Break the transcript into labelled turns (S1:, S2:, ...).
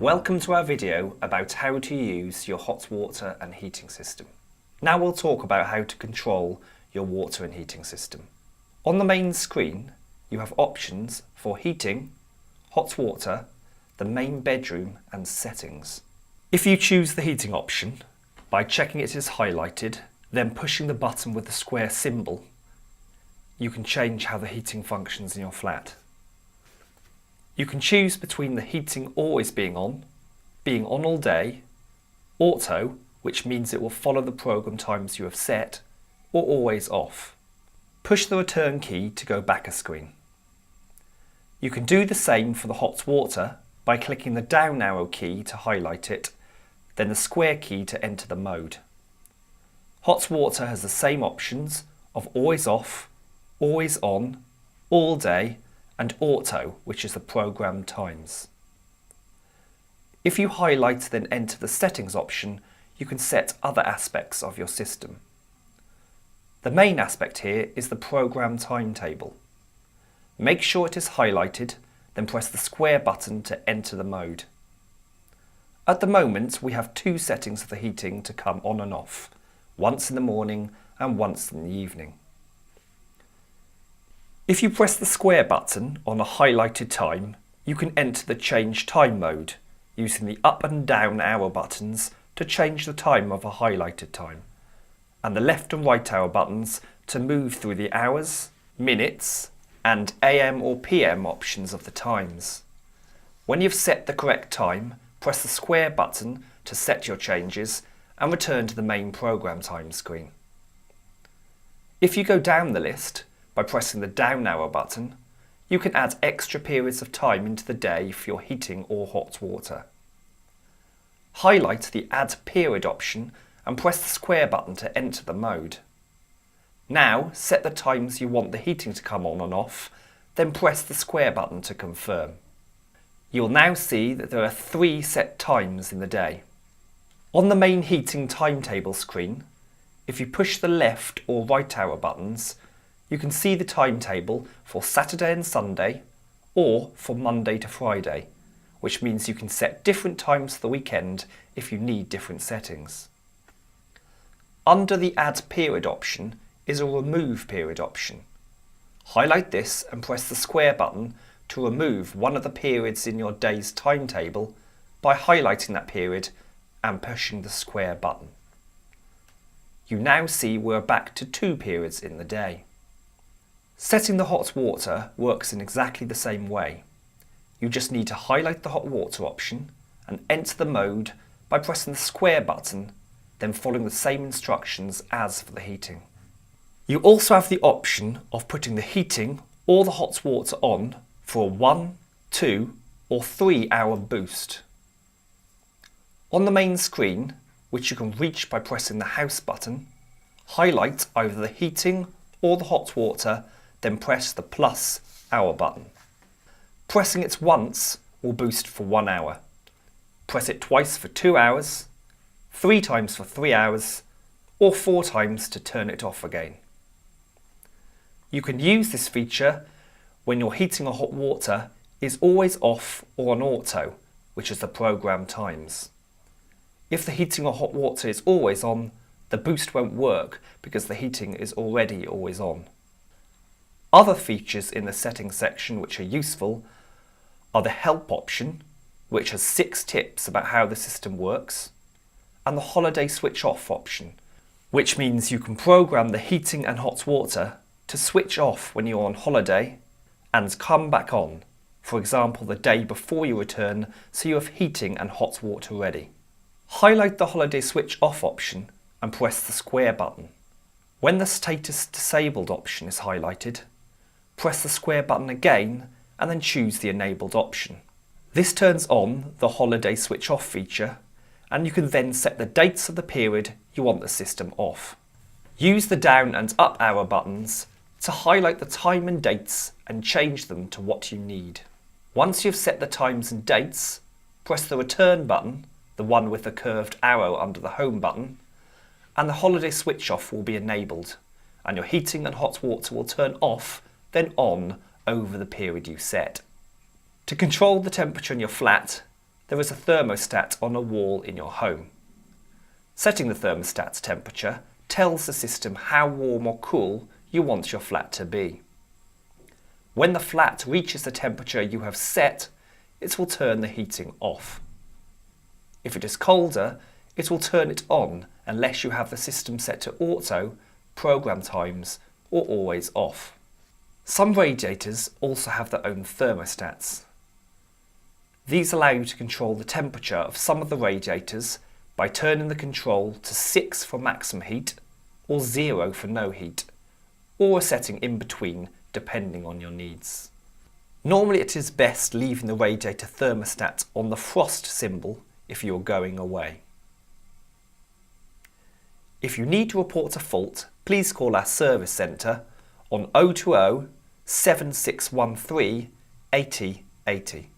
S1: Welcome to our video about how to use your hot water and heating system. Now we'll talk about how to control your water and heating system. On the main screen, you have options for heating, hot water, the main bedroom and settings. If you choose the heating option, by checking it is highlighted, then pushing the button with the square symbol, you can change how the heating functions in your flat. You can choose between the heating always being on all day, auto, which means it will follow the program times you have set, or always off. Push the return key to go back a screen. You can do the same for the hot water by clicking the down arrow key to highlight it, then the square key to enter the mode. Hot water has the same options of always off, always on, all day, and auto, which is the program times. If you highlight then enter the settings option, you can set other aspects of your system. The main aspect here is the program timetable. Make sure it is highlighted, then press the square button to enter the mode. At the moment we have two settings of the heating to come on and off, once in the morning and once in the evening. If you press the square button on a highlighted time, you can enter the change time mode using the up and down arrow buttons to change the time of a highlighted time, and the left and right arrow buttons to move through the hours, minutes, and AM or PM options of the times. When you've set the correct time, press the square button to set your changes and return to the main program time screen. If you go down the list, by pressing the down arrow button, you can add extra periods of time into the day for your heating or hot water. Highlight the Add Period option and press the square button to enter the mode. Now set the times you want the heating to come on and off, then press the square button to confirm. You'll now see that there are 3 set times in the day. On the main heating timetable screen, if you push the left or right arrow buttons, you can see the timetable for Saturday and Sunday or for Monday to Friday, which means you can set different times for the weekend if you need different settings. Under the Add Period option is a Remove Period option. Highlight this and press the square button to remove one of the periods in your day's timetable by highlighting that period and pushing the square button. You now see we're back to 2 periods in the day. Setting the hot water works in exactly the same way. You just need to highlight the hot water option and enter the mode by pressing the square button, then following the same instructions as for the heating. You also have the option of putting the heating or the hot water on for a 1, 2 or 3 hour boost. On the main screen, which you can reach by pressing the house button, highlight either the heating or the hot water, then press the plus hour button. Pressing it once will boost for 1 hour. Press it twice for 2 hours, 3 times for 3 hours, or 4 times to turn it off again. You can use this feature when your heating or hot water is always off or on auto, which is the program times. If the heating or hot water is always on, the boost won't work because the heating is already always on. Other features in the settings section which are useful are the Help option, which has 6 tips about how the system works, and the Holiday Switch Off option, which means you can program the heating and hot water to switch off when you're on holiday and come back on, for example the day before you return, so you have heating and hot water ready. Highlight the Holiday Switch Off option and press the square button. When the Status Disabled option is highlighted, press the square button again and then choose the enabled option. This turns on the Holiday Switch Off feature, and you can then set the dates of the period you want the system off. Use the down and up arrow buttons to highlight the time and dates and change them to what you need. Once you've set the times and dates, press the return button, the one with the curved arrow under the home button, and the Holiday Switch Off will be enabled, and your heating and hot water will turn off, then on over the period you set. To control the temperature in your flat, there is a thermostat on a wall in your home. Setting the thermostat's temperature tells the system how warm or cool you want your flat to be. When the flat reaches the temperature you have set, it will turn the heating off. If it is colder, it will turn it on unless you have the system set to auto, program times, or always off. Some radiators also have their own thermostats. These allow you to control the temperature of some of the radiators by turning the control to 6 for maximum heat or 0 for no heat, or a setting in between depending on your needs. Normally it is best leaving the radiator thermostat on the frost symbol if you are going away. If you need to report a fault, please call our service centre on 020 7613 8080.